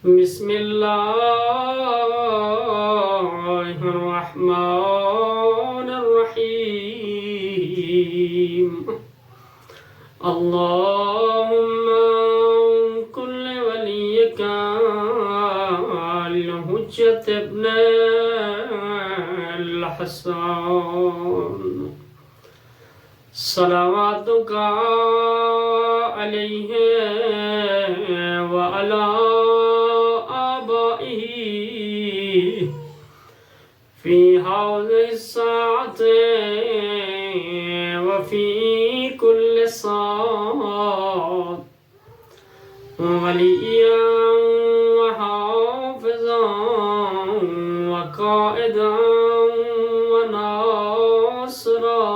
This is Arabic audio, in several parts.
بسم الله الرحمن الرحيم اللهم كن لوليك الحجة ابن الحسن صلواتك عليه وعلى آبائه في هذه الساعة وفي كل ساعة وليا وحافظا وقائدا وناصرا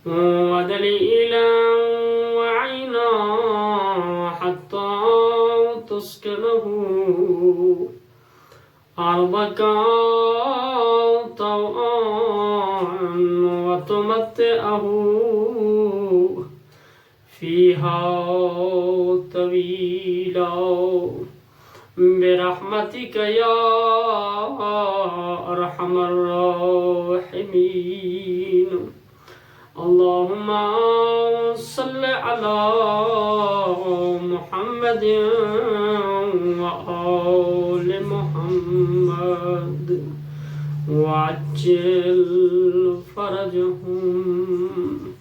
ودليلا وعينا حتى تسكنه أرضك طوعا وتمتعه فيها طويلا برحمتك يا أرحم الراحمين اللهم صل على محمد وآل محمد وعجل فرجهم